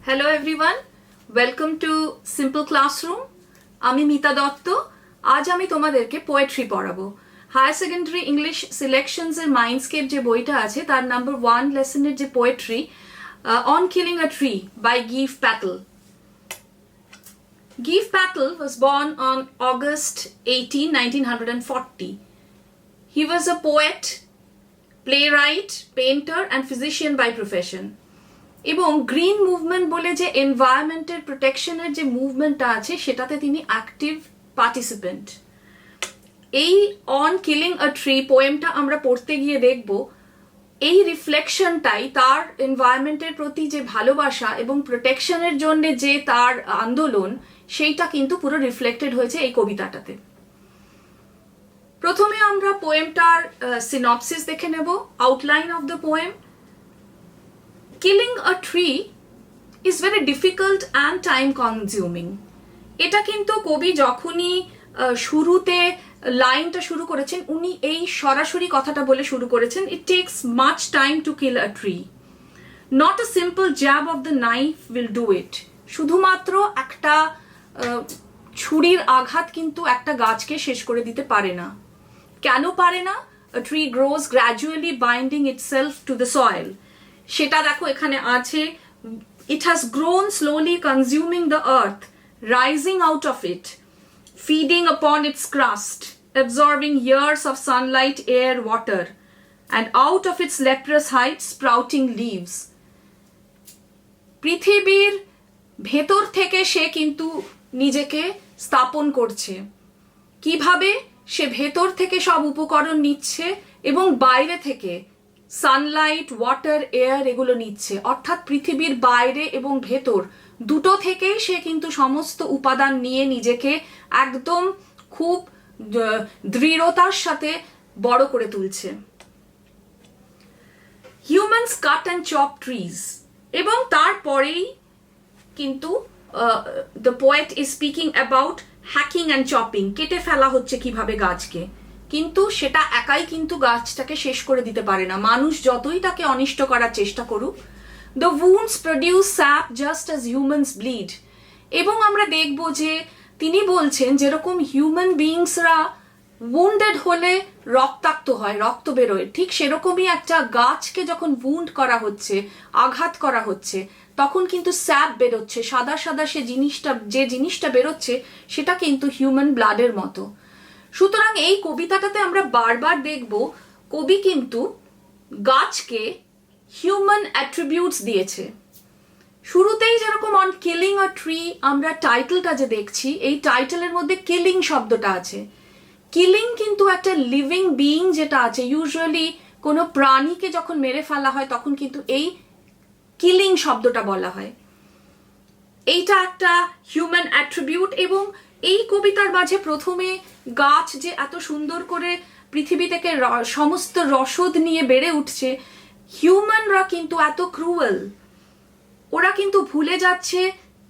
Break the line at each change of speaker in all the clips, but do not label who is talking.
Hello everyone, welcome to Simple Classroom. আমি মিতা দত্ত। আজ আমি তোমাদেরকে পোয়েট্রি পড়াবো। হায়ার সেকেন্ডারি ইংলিশ সিলেকশনস এর মাইন্ডস্কেপ যে বইটা আছে তার নাম্বার 1 লেসনের যে poetry on killing a tree by Gieve Patel. Gieve Patel was born on August 18, 1940. He was a poet, playwright, painter and physician by profession. এবং গ্রিন মুভমেন্ট বলে যে এনভায়রনমেন্টের প্রোটেকশনের যে মুভমেন্টটা আছে সেটাতে তিনি অ্যাক্টিভ পার্টিসিপেন্ট। এই অন কিলিং আ ট্রি পোয়েমটা আমরা পড়তে গিয়ে দেখব এই রিফ্লেকশনটাই তার এনভায়রনমেন্টের প্রতি যে ভালোবাসা এবং প্রোটেকশনের জন্য যে তার আন্দোলন সেইটা কিন্তু পুরো রিফ্লেক্টেড হয়েছে এই কবিতাটাতে। প্রথমে আমরা পোয়েমটার সিনপসিস দেখে নেব, outline of the poem. Killing a tree is very difficult and time consuming. এটা কিন্তু কবি যখনই শুরুতে লাইনটা শুরু করেছেন উনি এই সরাসরি কথাটা বলে শুরু করেছেন, it takes much time to kill a tree. Not a simple jab of the knife will do it. শুধুমাত্র একটা ছুরির আঘাত কিন্তু একটা গাছকে শেষ করে দিতে পারে না। কেন পারে না? A tree grows gradually binding itself to the soil. সেটা দেখো এখানে আছে, it has grown slowly consuming the earth, rising out of it, feeding upon its crust, absorbing years of sunlight, air, water, and out of its leprous height sprouting leaves. পৃথিবীর ভেতর থেকে সে কিন্তু নিজেকে স্থাপন করছে। কিভাবে? সে ভেতর থেকে সব উপকরণ নিচ্ছে এবং বাইরে থেকে সানলাইট, ওয়াটার, এয়ার এগুলো নিচ্ছে। অর্থাৎ পৃথিবীর বাইরে এবং ভেতর দুটো থেকেই সে কিন্তু সমস্ত উপাদান নিয়ে নিজেকে একদম খুব দৃঢ়তার সাথে বড় করে তুলছে। Humans cut and chop trees, এবং তারপরেই কিন্তু the poet is speaking about hacking and chopping. কেটে ফেলা হচ্ছে কিভাবে গাছকে, কিন্তু সেটা একাই কিন্তু গাছটাকে শেষ করে দিতে পারে না, মানুষ যতই তাকে অনিষ্ট করার চেষ্টা করুক। The wounds produce sap just as humans bleed. এবং আমরা দেখব যে তিনি বলছেন যেরকম হিউম্যান বিইংসরা wounded হলে রক্তাক্ত হয়, রক্ত বেরোয়, ঠিক সেরকমই একটা গাছকে যখন wound করা হচ্ছে, আঘাত করা হচ্ছে, তখন কিন্তু স্যাপ বেরোচ্ছে, সাদা সাদা যে জিনিসটা বেরোচ্ছে সেটা কিন্তু হিউম্যান ব্লাডের মতো। সুতরাং এই কবিতাটাতে আমরা বারবার দেখব কবি কিন্তু গাছকে হিউম্যান অ্যাট্রিবিউটস দিয়েছে। শুরুতেই যেরকম অন কিলিং আ ট্রি আমরা টাইটেলটা যে দেখছি, এই টাইটেলের মধ্যে কিলিং শব্দটা আছে। কিলিং কিন্তু একটা লিভিং বিইং যেটা আছে, ইউজুয়ালি কোনো প্রাণীকে যখন মেরে ফেলা হয় তখন কিন্তু এই কিলিং শব্দটা বলা হয়। এইটা একটা হিউম্যান অ্যাট্রিবিউট। এবং এই কবিতার মাঝে প্রথমে গাছ যে এত সুন্দর করে পৃথিবী থেকে সমস্ত রসদ নিয়ে বেড়ে উঠছে, হিউম্যানরা কিন্তু এত ক্রুয়েল, ওরা কিন্তু ভুলে যাচ্ছে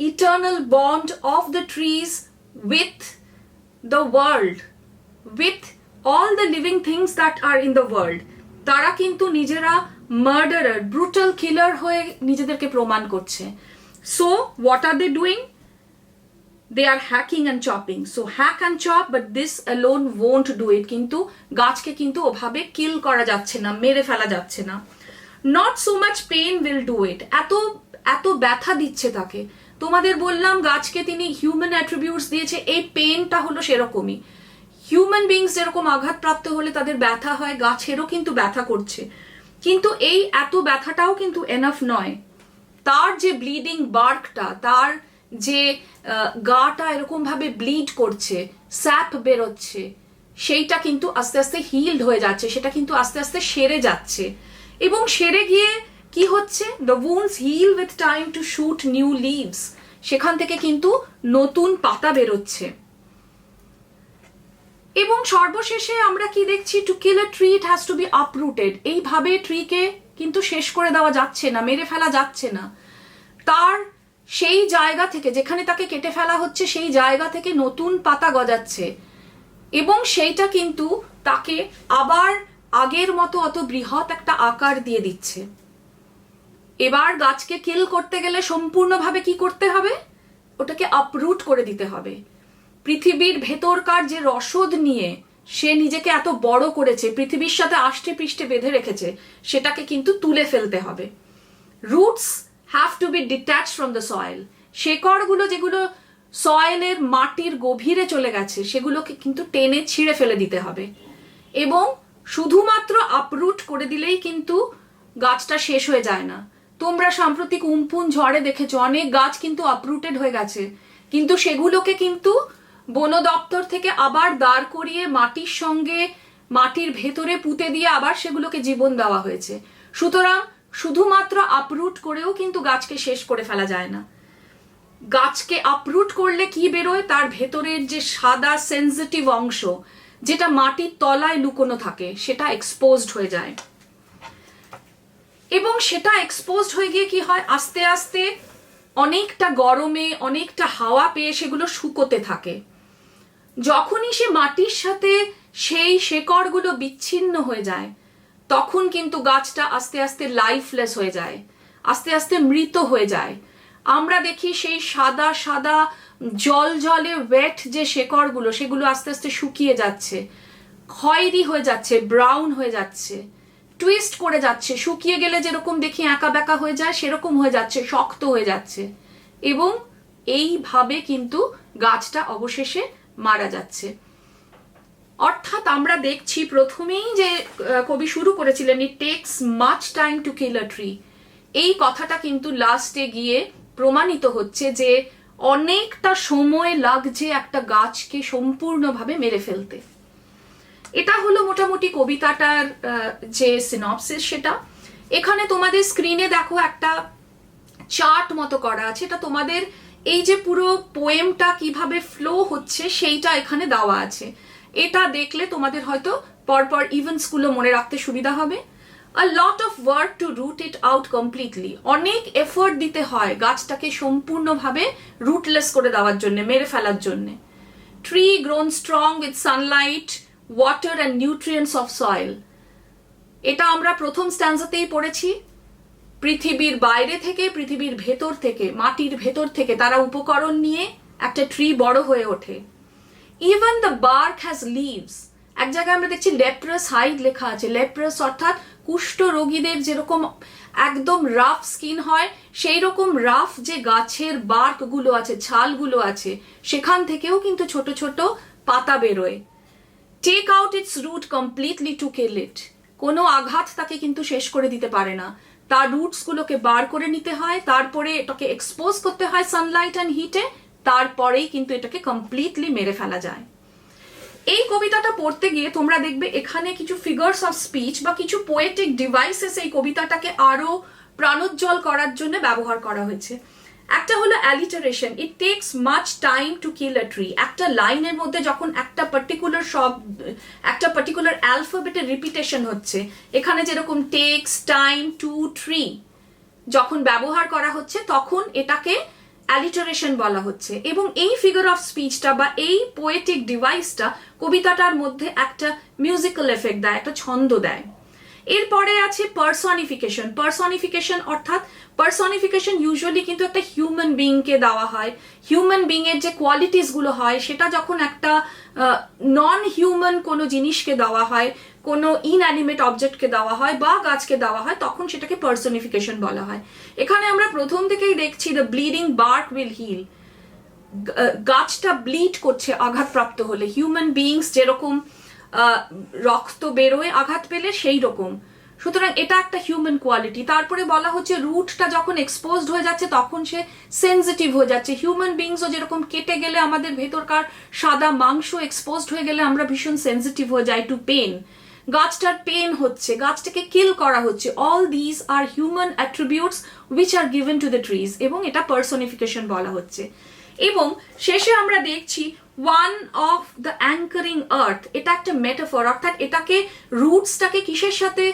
eternal bond of the trees with the world, with all the living things that are in the world. তারা কিন্তু নিজেরা মার্ডারার, ব্রুটাল কিলার হয়ে নিজেদেরকে প্রমাণ করছে। So what are they doing? They are hacking and chopping. So hack and chop, but this alone won't do it. কিন্তু গাছকে কিন্তু ওভাবে কিল করা যাচ্ছে না, মেরে ফেলা যাচ্ছে না। Not so much pain will do it. এত ব্যথা দিচ্ছে তাকে। তোমাদের বললাম গাছকে তিনি হিউম্যান অ্যাট্রিবিউটস দিয়েছে, এই পেনটা হলো সেরকমই। হিউম্যান বিংস যেরকম আঘাতপ্রাপ্ত হলে তাদের ব্যথা হয়, গাছেরও কিন্তু ব্যথা করছে। কিন্তু এই এত ব্যথাটাও কিন্তু এনাফ নয়। তার যে ব্লিডিং বার্কটা, তার যে গাটা এরকম ভাবে ব্লিড করছে, স্যাপ বেরোচ্ছে, সেইটা কিন্তু আস্তে আস্তে হিলড হয়ে যাচ্ছে, সেটা কিন্তু আস্তে আস্তে সেরে যাচ্ছে। এবং সেরে গিয়ে কি হচ্ছে? The wounds heal with time to shoot new leaves. সেখান থেকে কিন্তু নতুন পাতা বেরোচ্ছে। এবং সর্বশেষে আমরা কি দেখছি? To kill a tree it has to be uprooted. এইভাবে ট্রিকে কিন্তু শেষ করে দেওয়া যাচ্ছে না, মেরে ফেলা যাচ্ছে না। তার সেই জায়গা থেকে, যেখানে তাকে কেটে ফেলা হচ্ছে, সেই জায়গা থেকে নতুন পাতা গজাচ্ছে এবং সেইটা কিন্তু তাকে আবার আগের মতো অত বৃহৎ একটা আকার দিয়ে দিচ্ছে। এবার গাছকে কিল করতে গেলে সম্পূর্ণভাবে কি করতে হবে? ওটাকে আপরুট করে দিতে হবে। পৃথিবীর ভেতরকার যে রসদ নিয়ে সে নিজেকে এত বড় করেছে, পৃথিবীর সাথে আষ্টে পৃষ্ঠে বেঁধে রেখেছে, সেটাকে কিন্তু তুলে ফেলতে হবে। Roots have to be detach from the soil. শেকড়গুলো যেগুলো সয়েলের মাটির গভীরে চলে গেছে সেগুলোকে কিন্তু টেনে ছিঁড়ে ফেলে দিতে হবে। এবং শুধুমাত্র আপরুট করে দিলেই কিন্তু গাছটা শেষ হয়ে যায় না। তোমরা সাম্প্রতিক উমপুন ঝড়ে দেখেছো অনেক গাছ কিন্তু আপরুটেড হয়ে গেছে, কিন্তু সেগুলোকে কিন্তু বন দপ্তর থেকে আবার দাঁড় করিয়ে মাটির সঙ্গে মাটির ভেতরে পুঁতে দিয়ে আবার সেগুলোকে জীবন দেওয়া হয়েছে। সুতরাং শুধুমাত্র আপরুট করেও কিন্তু গাছকে শেষ করে ফেলা যায় না। গাছকে আপরুট করলে কি বেরোয়? তার ভেতরের যে সাদা সেনসিটিভ অংশ যেটা মাটির তলায় লুকোনো থাকে সেটা এক্সপোজড হয়ে যায়। এবং সেটা এক্সপোজড হয়ে গিয়ে কি হয়, আস্তে আস্তে অনেকটা গরমে অনেকটা হাওয়া পেয়ে সেগুলো শুকোতে থাকে। যখনই সে মাটির সাথে সেই শেকড়গুলো বিচ্ছিন্ন হয়ে যায় তখন কিন্তু গাছটা আস্তে আস্তে লাইফলেস হয়ে যায়, আস্তে আস্তে মৃত হয়ে যায়। আমরা দেখি সেই সাদা সাদা জল জলে ওয়েট যে শেকড়গুলো সেগুলো আস্তে আস্তে শুকিয়ে যাচ্ছে, খয়েরি হয়ে যাচ্ছে, ব্রাউন হয়ে যাচ্ছে, টুইস্ট করে যাচ্ছে, শুকিয়ে গেলে যেরকম দেখি একা বেঁকা হয়ে যায় সেরকম হয়ে যাচ্ছে, শক্ত হয়ে যাচ্ছে। এবং এইভাবে কিন্তু গাছটা অবশেষে মারা যাচ্ছে। অর্থাৎ আমরা দেখছি প্রথমেই যে কবি শুরু করেছিলেন, ইট tax much time to kill a tree, এই কথাটা কিন্তু লাস্টে গিয়ে প্রমাণিত হচ্ছে যে অনেকটা সময় লাগছে একটা গাছকে সম্পূর্ণভাবে মেরে ফেলতে। এটা হলো মোটামুটি কবিতাটার যে সিনপসিস সেটা। এখানে তোমাদের স্ক্রিনে দেখো একটা চার্ট মতো করা আছে, এটা তোমাদের এই যে পুরো পোয়েমটা কিভাবে ফ্লো হচ্ছে সেইটা এখানে দেওয়া আছে। এটা দেখলে তোমাদের হয়তো পরপর ইভেন্টসগুলো মনে রাখতে সুবিধা হবে। A lot of work to root it out completely. অনেক এফোর্ট দিতে হয় গাছটাকে সম্পূর্ণভাবে রুটলেস করে দেওয়ার জন্য, মেরে ফেলার জন্য। Tree grown strong with sunlight, water and nutrients of soil. এটা আমরা প্রথম স্ট্যান্জাতেই পড়েছি। পৃথিবীর বাইরে থেকে, পৃথিবীর ভেতর থেকে, মাটির ভেতর থেকে তারা উপকরণ নিয়ে একটা ট্রি বড় হয়ে ওঠে। Even the bark has leaves. এক জায়গায় আমরা দেখছি লেপ্রাস হাইড লেখা আছে। লেপ্রাস অর্থাৎ কুষ্ঠ রোগীদের যেরকম একদম রাফ স্কিন হয়, সেই রকম রাফ যে গাছের বার্ক গুলো আছে, ছালগুলো আছে, সেখান থেকেও কিন্তু ছোট ছোট পাতা বেরোয়। Take out its root completely to kill it. কোনো আঘাত তাকে কিন্তু শেষ করে দিতে পারে না, তার রুটস গুলোকে বার করে নিতে হয়, তারপরে এটাকে এক্সপোজ করতে হয় সানলাইট অ্যান্ড হিটে, তারপরেই কিন্তু এটাকে কমপ্লিটলি মেরে ফেলা যায়। এই কবিতাটা পড়তে গিয়ে তোমরা দেখবে এখানে কিছু ফিগার্স অফ স্পিচ বা কিছু পোয়েটিক ডিভাইসেস এই কবিতাটাকে আরো প্রাণোজ্জ্বল করার জন্য ব্যবহার করা হয়েছে। একটা হলো alliteration, it tax much time to kill a tree. একটা লাইনের মধ্যে যখন একটা পার্টিকুলার শব্দ, একটা পার্টিকুলার অ্যালফাবেটের রিপিটেশন হচ্ছে, এখানে যেরকম টেকস টাইম টু ট্রি যখন ব্যবহার করা হচ্ছে তখন এটাকে অ্যালিটারেশন বলা হচ্ছে। এবং এই ফিগার অফ স্পিচটা বা এই পোয়েটিক ডিভাইসটা কবিতাটার মধ্যে একটা মিউজিক্যাল এফেক্ট দেয়, একটা ছন্দ দেয়। এরপরে আছে পার্সনিফিকেশন। পার্সনিফিকেশন অর্থাৎ পার্সনিফিকেশন ইউজুয়ালি কিন্তু একটা হিউম্যান বিইংকে দেওয়া হয়। হিউম্যান বিইং এর যে কোয়ালিটিস গুলো হয় সেটা যখন একটা নন হিউম্যান কোনো জিনিসকে দেওয়া হয়, কোনো ইনঅ্যানিমেট অবজেক্টকে দেওয়া হয় বা গাছকে দেওয়া হয়, তখন সেটাকে পার্সনিফিকেশন বলা হয়। এখানে আমরা প্রথম থেকেই দেখছি the bleeding bark will heal. গাছটা ব্লিড করছে আঘাতপ্রাপ্ত হলে। হিউম্যান বিইংস যেরকম রক্ত বেরোয় আঘাত পেলে সেই রকম। সুতরাং এটা একটা হিউম্যান কোয়ালিটি। তারপরে বলা হচ্ছে রুটটা যখন এক্সপোজড হয়ে যাচ্ছে তখন সে সেনসিটিভ হয়ে যাচ্ছে। হিউম্যান বিইংসও যেরকম কেটে গেলে আমাদের ভেতরকার সাদা মাংস এক্সপোজড হয়ে গেলে আমরা ভীষণ সেনসিটিভ হয়ে যাই টু পেন। গাছটার পেন হচ্ছে, গাছটাকে কিল করা হচ্ছে। All this are human attributes which are given to the trees, এবং এটা পার্সনিফিকেশন বলা হচ্ছে। এবং শেষে আমরা দেখছি one of the anchoring earth, এটা একটা মেটাফর, অর্থাৎ এটাকে রুটসটাকে কিসের সাথে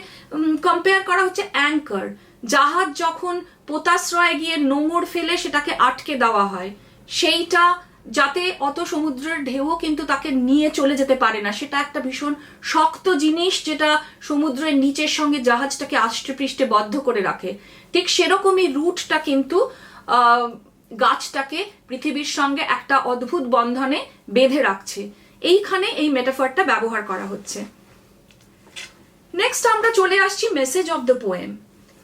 কম্পেয়ার করা হচ্ছে? অ্যাঙ্কার। জাহাজ যখন পোতাশ্রয়ে গিয়ে নোঙর ফেলে সেটাকে আটকে দেওয়া হয়, সেইটা যাতে অত সমুদ্রের ঢেউও কিন্তু তাকে নিয়ে চলে যেতে পারে না। সেটা একটা ভীষণ শক্ত জিনিস যেটা সমুদ্রের নিচের সঙ্গে জাহাজটাকে আষ্টে পৃষ্ঠে বদ্ধ করে রাখে। ঠিক সেরকমই রুটটা কিন্তু গাছটাকে পৃথিবীর সঙ্গে একটা অদ্ভুত বন্ধনে বেঁধে রাখছে। এইখানে এই মেটাফরটা ব্যবহার করা হচ্ছে। নেক্সট আমরা চলে আসছি মেসেজ অফ দ্য পোয়েম।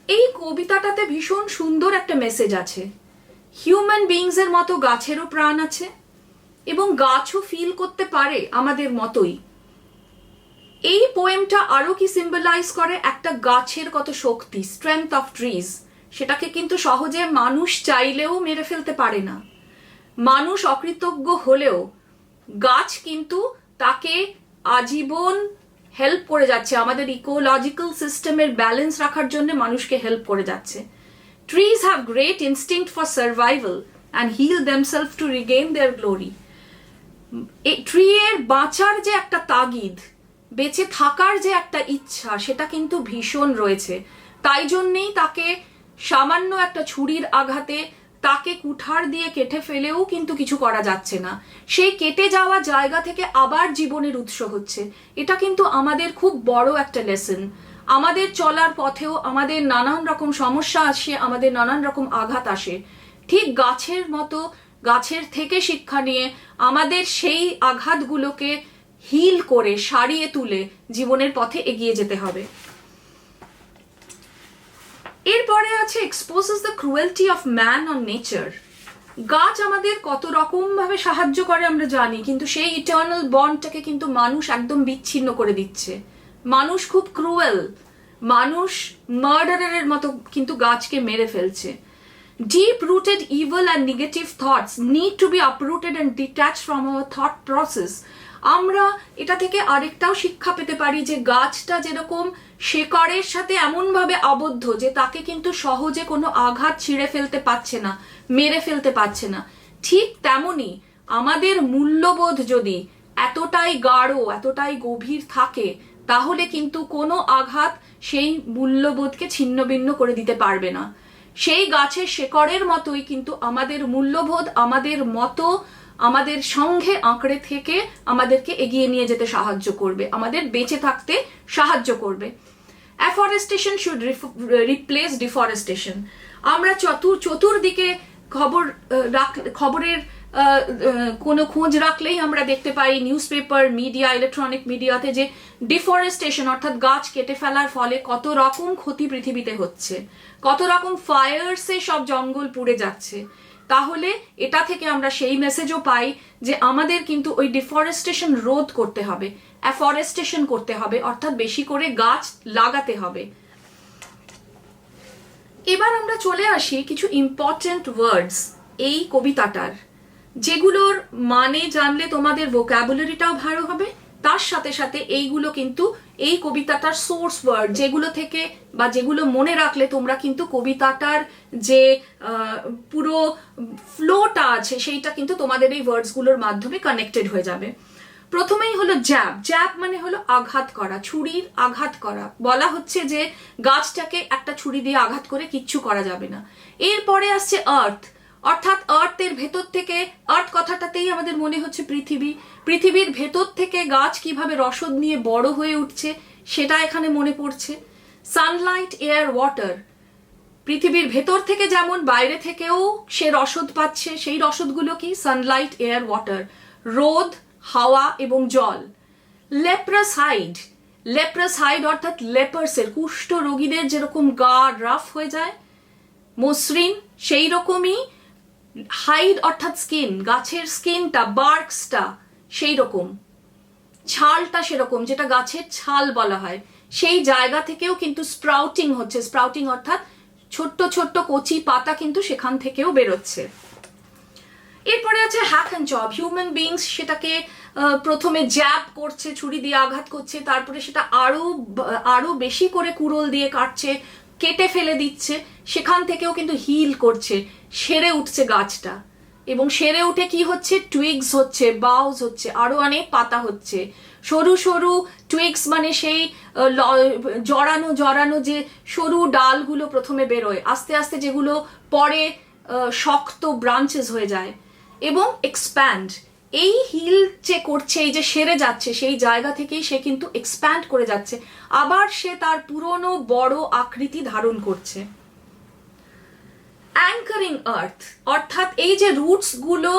এই কবিতাটাতে ভীষণ সুন্দর একটা মেসেজ আছে। হিউম্যান বিংস এর মতো গাছেরও প্রাণ আছে এবং গাছও ফিল করতে পারে আমাদের মতোই। এই পোয়েমটা আরো কি সিম্বলাইজ করে একটা গাছের কত শক্তি, স্ট্রেংথ অফ ট্রিজ, সেটাকে কিন্তু সহজে মানুষ চাইলেও মেরে ফেলতে পারে না। মানুষ অকৃতজ্ঞ হলেও গাছ কিন্তু তাকে আজীবন হেল্প করে যাচ্ছে, আমাদের ইকোলজিক্যাল সিস্টেমের ব্যালেন্স রাখার জন্য মানুষকে হেল্প করে যাচ্ছে। Trees have great instinct for survival and heal themselves to regain their glory. Tree এর বাঁচার যে একটা তাগিদ, বেঁচে থাকার যে একটা ইচ্ছা, সেটা কিন্তু ভীষণ রয়েছে। তাই জন্যেই তাকে সামান্য একটা ছুরির আঘাতে তাকে কুঠার দিয়ে কেটে ফেলেও কিন্তু কিছু করা যাচ্ছে না। সেই কেটে যাওয়া জায়গা থেকে আবার জীবনের উৎস হচ্ছে। এটা কিন্তু আমাদের খুব বড় একটা লেসন। আমাদের চলার পথেও আমাদের নানান রকম সমস্যা আসে, আমাদের নানান রকম আঘাত আসে। ঠিক গাছের মতো গাছের থেকে শিক্ষা নিয়ে আমাদের সেই আঘাতগুলোকে হিল করে সারিয়ে তুলে জীবনের পথে এগিয়ে যেতে হবে। এরপরে আছে exposes the cruelty of man on nature. গাছ আমাদের কত রকম ভাবে সাহায্য করে আমরা জানি, কিন্তু সেই ইটার্নাল বন্ডটাকে কিন্তু মানুষ একদম বিচ্ছিন্ন করে দিচ্ছে। মানুষ খুব ক্রুয়েল, মানুষ মার্ডারের মতো কিন্তু গাছকে মেরে ফেলছে। Deep rooted evil and negative thoughts need to be uprooted and detached from our thought process. আমরা এটা থেকে আরেকটাও শিক্ষা পেতে পারি যে গাছটা যেরকম শেকড়ের সাথে এমনভাবে আবদ্ধ যে তাকে কিন্তু সহজে কোনো আঘাত ছিঁড়ে ফেলতে পারছে না, মেরে ফেলতে পারছে না, ঠিক তেমনি আমাদের মূল্যবোধ যদি এতটাই গাঢ়, এতটাই গভীর থাকে, তাহলে কিন্তু কোনো আঘাত সেই মূল্যবোধকে ছিন্ন ভিন্ন করে দিতে পারবে না। সেই গাছের শেকড়ের মতোই কিন্তু আমাদের মূল্যবোধ আমাদের মতো আমাদের সঙ্গে আঁকড়ে থেকে আমাদেরকে এগিয়ে নিয়ে যেতে সাহায্য করবে, আমাদের বেঁচে থাকতে সাহায্য করবে। Afforestation should replace deforestation. আমরা চতুর্দিকে খবরের কোনো খোঁজ রাখলেই আমরা দেখতে পাই নিউজ পেপার, মিডিয়া, ইলেকট্রনিক মিডিয়াতে যে ডিফরেস্টেশন অর্থাৎ গাছ কেটে ফেলার ফলে কত রকম ক্ষতি পৃথিবীতে হচ্ছে, কত রকম ফায়ার্সে সব জঙ্গল পুড়ে যাচ্ছে। তাহলে এটা থেকে আমরা সেই মেসেজও পাই যে আমাদের কিন্তু ওই ডিফরেস্টেশন রোধ করতে হবে, অ্যাফরেস্টেশন করতে হবে, অর্থাৎ বেশি করে গাছ লাগাতে হবে। এবার আমরা চলে আসি কিছু ইম্পর্টেন্ট ওয়ার্ডস এই কবিতাটার, যেগুলোর মানে জানলে তোমাদের ভোক্যাবুলারিটাও ভালো হবে। তার সাথে সাথে এইগুলো কিন্তু এই কবিতাটার সোর্স ওয়ার্ড, যেগুলো থেকে বা যেগুলো মনে রাখলে তোমরা কিন্তু কবিতাটার যে পুরো ফ্লোটা আছে সেইটা কিন্তু তোমাদের এই ওয়ার্ডসগুলোর মাধ্যমে কানেক্টেড হয়ে যাবে। প্রথমেই হলো জ্যাব। জ্যাব মানে হলো আঘাত করা, ছুরির আঘাত করা। বলা হচ্ছে যে গাছটাকে একটা ছুরি দিয়ে আঘাত করে কিচ্ছু করা যাবে না। এরপরে আসছে আর্থ, অর্থাৎ আর্থের ভেতর থেকে, আর্থ কথাটাতেই আমাদের মনে হচ্ছে পৃথিবী, পৃথিবীর ভেতর থেকে গাছ কিভাবে রসদ নিয়ে বড় হয়ে উঠছে সেটা এখানে মনে পড়ছে। সানলাইট, এয়ার, ওয়াটার, পৃথিবীর ভেতর থেকে যেমন বাইরে থেকেও সে রসদ পাচ্ছে, সেই রসদগুলো কি? সানলাইট, এয়ার, ওয়াটার, রোদ, হাওয়া এবং জল। লেপ্রাস হাইড, লেপ্রাস হাইড অর্থাৎ লেপার্সের, কুষ্ঠ রোগীদের যেরকম গা রাফ হয়ে যায় মসৃণ, সেই রকমই হাইড অর্থাৎ স্কিন, গাছের স্কিনটা, বার্কসটা সেই রকম, ছালটা সেরকম, যেটা গাছের ছাল বলা হয়, সেই জায়গা থেকেও কিন্তু স্প্রাউটিং হচ্ছে। স্প্রাউটিং অর্থাৎ ছোট্ট ছোট্ট কচি পাতা কিন্তু সেখান থেকেও বেরোচ্ছে। এরপরে আছে hack and chop. Human beings সেটাকে প্রথমে জ্যাব করছে, ছুরি দিয়ে আঘাত করছে, তারপরে সেটা আরো বেশি করে কুড়োল দিয়ে কাটছে, কেটে ফেলে দিচ্ছে, সেখান থেকেও কিন্তু হিল করছে, সেরে উঠছে গাছটা। এবং সেরে উঠে কি হচ্ছে? টুইগস হচ্ছে, বাউজ হচ্ছে, আরো অনেক পাতা হচ্ছে। সরু সরু টুইগস মানে সেই জড়ানো জড়ানো যে সরু ডালগুলো প্রথমে বেরোয়, আস্তে আস্তে যেগুলো পরে শক্ত ব্রাঞ্চেস হয়ে যায়। এবং এক্সপ্যান্ড। এই হিল যে করছে, এই যে সেরে যাচ্ছে, সেই জায়গা থেকেই সে কিন্তু এক্সপ্যান্ড করে যাচ্ছে, আবার সে তার পুরনো বড় আকৃতি ধারণ করছে। অ্যাঙ্কারিং আর্থ, অর্থাৎ এই যে রুটস গুলো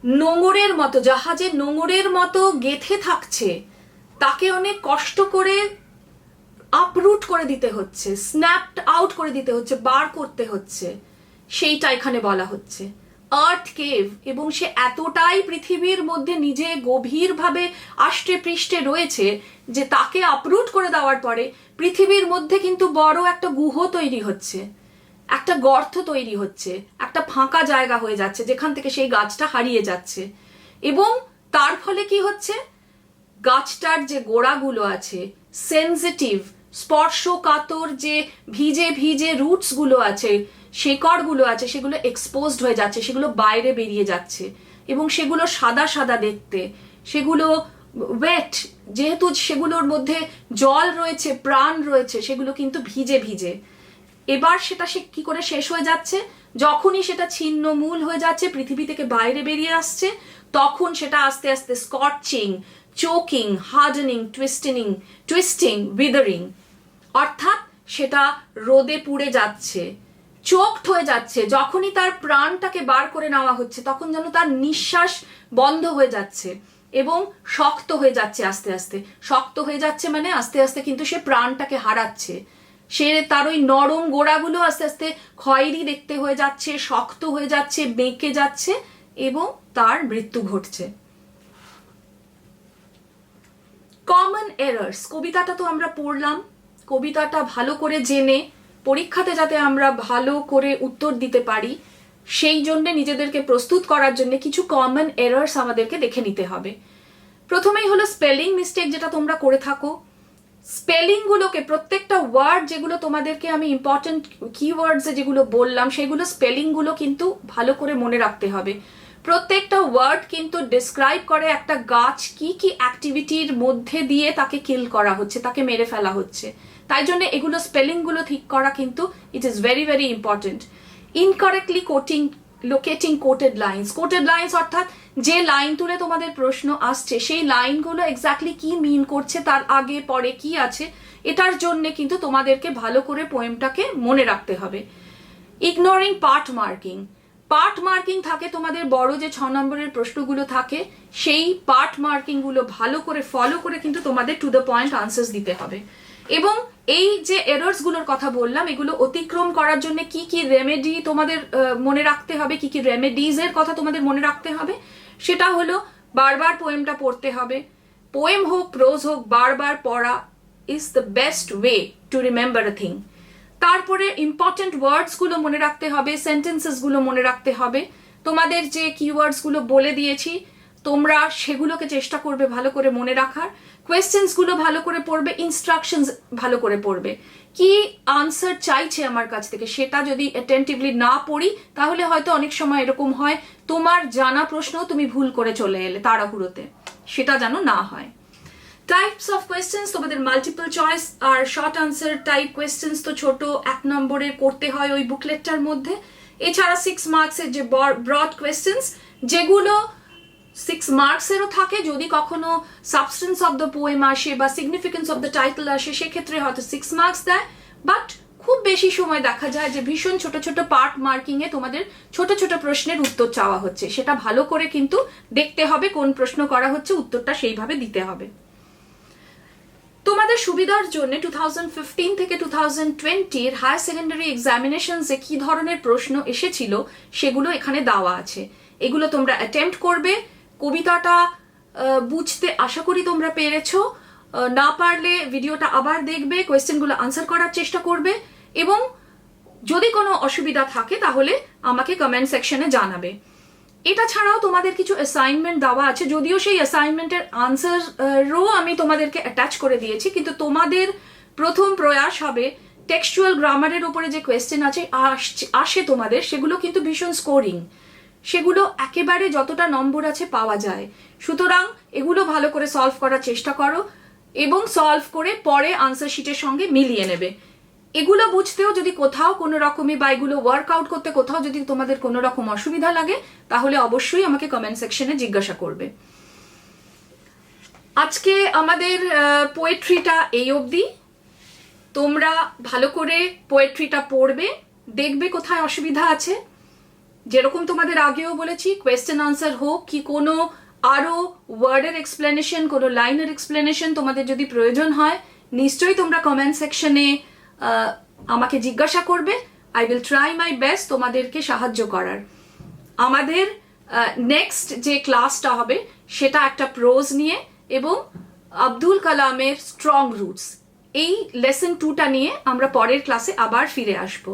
নোঙরের মতো, জাহাজের নোঙরের মতো গেথে থাকছে, তাকে অনেক কষ্ট করে আপরুট করে দিতে হচ্ছে, স্ন্যাপড আউট করে দিতে হচ্ছে, বার করতে হচ্ছে, সেইটা এখানে বলা হচ্ছে। আর্থ কেভ, এবং সে এতটাই পৃথিবীর মধ্যে নিজে গভীরভাবে আষ্টে পৃষ্ঠে রয়েছে যে তাকে আপরুট করে দেওয়ার পরে পৃথিবীর মধ্যে কিন্তু বড় একটা গুহ তৈরি হচ্ছে, একটা গর্ত তৈরি হচ্ছে, একটা ফাঁকা জায়গা হয়ে যাচ্ছে যেখান থেকে সেই গাছটা হারিয়ে যাচ্ছে। এবং তার ফলে কি হচ্ছে, গাছটার যে গোড়াগুলো আছে, সেনজিটিভ স্পর্শকাতর যে ভিজে ভিজে রুটস গুলো আছে, শেকড়গুলো আছে, সেগুলো এক্সপোজড হয়ে যাচ্ছে, সেগুলো বাইরে বেরিয়ে যাচ্ছে, এবং সেগুলো সাদা সাদা দেখতে, সেগুলো ওয়েট, যেহেতু সেগুলোর মধ্যে জল রয়েছে, প্রাণ রয়েছে, সেগুলো কিন্তু ভিজে ভিজে। এবার সেটা সে কি করে শেষ হয়ে যাচ্ছে, যখনই সেটা ছিন্নমূল হয়ে যাচ্ছে, পৃথিবী থেকে বাইরে বেরিয়ে আসছে, তখন সেটা আস্তে আস্তে স্কচিং, চোকিং, হার্ডেনিং, টুইস্টিং, উইদারিং, অর্থাৎ সেটা রোদে পুড়ে যাচ্ছে, চোকড হয়ে যাচ্ছে। যখনই তার প্রাণটাকে বার করে নেওয়া হচ্ছে, তখন যেন তার নিঃশ্বাস বন্ধ হয়ে যাচ্ছে এবং শক্ত হয়ে যাচ্ছে, আস্তে আস্তে শক্ত হয়ে যাচ্ছে, মানে আস্তে আস্তে কিন্তু সে প্রাণটাকে হারাচ্ছে। সে তার ওই নরম গোড়াগুলো আস্তে আস্তে খয়েরি দেখতে হয়ে যাচ্ছে, শক্ত হয়ে যাচ্ছে, বেঁকে যাচ্ছে, এবং তার মৃত্যু ঘটছে। কমন এরার্স, কবিতাটা তো আমরা পড়লাম, কবিতাটা ভালো করে জেনে পরীক্ষাতে যাতে আমরা ভালো করে উত্তর দিতে পারি, সেই জন্য নিজেদেরকে প্রস্তুত করার জন্য কিছু কমন এরার্স আমাদেরকে দেখে নিতে হবে। প্রথমেই হলো স্পেলিং মিস্টেক, যেটা তোমরা করে থাকো। স্পেলিং গুলোকে, প্রত্যেকটা ওয়ার্ড যেগুলো তোমাদেরকে আমি ইম্পর্টেন্ট কিওয়ার্ডস যেগুলো বললাম, সেগুলো স্পেলিং গুলো কিন্তু ভালো করে মনে রাখতে হবে। প্রত্যেকটা ওয়ার্ড কিন্তু ডিসক্রাইব করে একটা গাছ কি কি অ্যাক্টিভিটির মধ্যে দিয়ে তাকে কিল করা হচ্ছে, তাকে মেরে ফেলা হচ্ছে। তাই জন্য এগুলো স্পেলিং গুলো ঠিক করা কিন্তু it is very very important. Incorrectly locating quoted lines, অর্থাৎ যে লাইন তুলে তোমাদের প্রশ্ন আসছে, সেই লাইনগুলো এক্স্যাক্টলি কি মিন করছে, তার আগে পরে কি আছে, এটার জন্য কিন্তু তোমাদেরকে ভালো করে পোয়েমটাকে মনে রাখতে হবে। ইগনোরিং পার্ট মার্কিং থাকে তোমাদের বড় যে 6 নম্বরের প্রশ্নগুলো থাকে, সেই পার্ট মার্কিং গুলো ভালো করে ফলো করে কিন্তু তোমাদের টু দ্য পয়েন্ট আনসার্স দিতে হবে। এবং এই যে এরর্স গুলোর কথা বললাম, এগুলো অতিক্রম করার জন্য কি কি রেমেডি তোমাদের মনে রাখতে হবে, কি কি রেমেডিজ এর কথা তোমাদের মনে রাখতে হবে, সেটা হলো বারবার পোয়েমটা পড়তে হবে। পোয়েম হোক, প্রোজ হোক, বারবার পড়া is the best way to remember a thing. তারপরে ইম্পর্টেন্ট ওয়ার্ডস গুলো মনে রাখতে হবে, সেন্টেন্সেস গুলো মনে রাখতে হবে। তোমাদের যে কিওয়ার্ডস গুলো বলে দিয়েছি, তোমরা সেগুলোকে চেষ্টা করবে ভালো করে মনে রাখার। কোয়েশ্চেন্স গুলো ভালো করে পড়বে, ইনস্ট্রাকশনস ভালো করে পড়বে, কি আনসার চাইছে আমার কাছ থেকে, সেটা যদি অ্যাটেন্টিভলি না পড়ি, তাহলে হয়তো অনেক সময় এরকম হয় তোমার জানা প্রশ্ন তুমি ভুল করে চলে এলে তাড়াহুড়োতে, সেটা যেন না হয়। টাইপস অফ কোয়েশ্চেন্স, তোমাদের মাল্টিপল চয়েস আর শর্ট আনসার টাইপ কোয়েশ্চেন্স তো ছোট 1 নম্বরের করতে হয় ওই বুকলেটটার মধ্যে। এছাড়া 6 মার্কসের যে ব্রড কোয়েশ্চেন্স, যেগুলো 6 মার্কসেরও থাকে, যদি কখনো সাবস্টেন্স অফ দ্য পোয়েম আসে বা সিগনিফিকেন্স অফ দ্য টাইটেল আসে, সেক্ষেত্রে হয়তো 6 মার্কস দেয়। বাট খুব বেশি সময় দেখা যায় যে ভীষণ ছোট ছোট পার্ট মার্কিং এ তোমাদের ছোট ছোট প্রশ্নের উত্তর চাওয়া হচ্ছে, সেটা ভালো করে কিন্তু দেখতে হবে কোন প্রশ্ন করা হচ্ছে, উত্তরটা সেইভাবে দিতে হবে। তোমাদের সুবিধার জন্য 2015 থেকে 2020 হায়ার সেকেন্ডারি এক্সামিনেশনসে কি ধরনের প্রশ্ন এসেছিল সেগুলো এখানে দেওয়া আছে, এগুলো তোমরা অ্যাটেম্প্ট করবে। কবিতাটা বুঝতে আশা করি তোমরা পেরেছো, না পারলে ভিডিওটা আবার দেখবে, কোয়েশ্চেনগুলো আনসার করার চেষ্টা করবে, এবং যদি কোনো অসুবিধা থাকে তাহলে আমাকে কমেন্ট সেকশনে জানাবে। এটা ছাড়াও তোমাদের কিছু অ্যাসাইনমেন্ট দেওয়া আছে, যদিও সেই অ্যাসাইনমেন্টের আনসারও আমি তোমাদেরকে অ্যাটাচ করে দিয়েছি, কিন্তু তোমাদের প্রথম প্রয়াস হবে টেক্সচুয়াল গ্রামারের উপরে যে কোয়েশ্চেন আসে তোমাদের, সেগুলো কিন্তু ভীষণ স্কোরিং, সেগুলো একেবারে যতটা নম্বর আছে পাওয়া যায়। সুতরাং এগুলো ভালো করে সলভ করার চেষ্টা করো এবং সলভ করে পরে আনসার শিটের সঙ্গে মিলিয়ে নেবে। এগুলো বুঝতেও যদি কোথাও কোনো রকমে বা এগুলো ওয়ার্কআউট করতে কোথাও যদি তোমাদের কোনো রকম অসুবিধা লাগে তাহলে অবশ্যই আমাকে কমেন্ট সেকশনে জিজ্ঞাসা করবে। আজকে আমাদের পোয়েট্রিটা এই অবধি। তোমরা ভালো করে পোয়েট্রিটা পড়বে, দেখবে কোথায় অসুবিধা আছে। যেরকম তোমাদের আগেও বলেছি, কোয়েশ্চেন আনসার হোক কি কোনো আরো ওয়ার্ডের এক্সপ্লেনেশন, কোনো লাইনের এক্সপ্লেনেশন তোমাদের যদি প্রয়োজন হয় নিশ্চয়ই তোমরা কমেন্ট সেকশনে আমাকে জিজ্ঞাসা করবে। I will try my best তোমাদেরকে সাহায্য করার। আমাদের নেক্সট যে ক্লাসটা হবে সেটা একটা প্রোজ নিয়ে এবং আব্দুল কালামের স্ট্রং রুটস, এই লেসন 2টা নিয়ে আমরা পরের ক্লাসে আবার ফিরে আসব।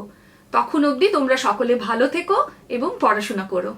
তখন অবধি তোমরা সকলে ভালো থেকো এবং পড়াশোনা করো।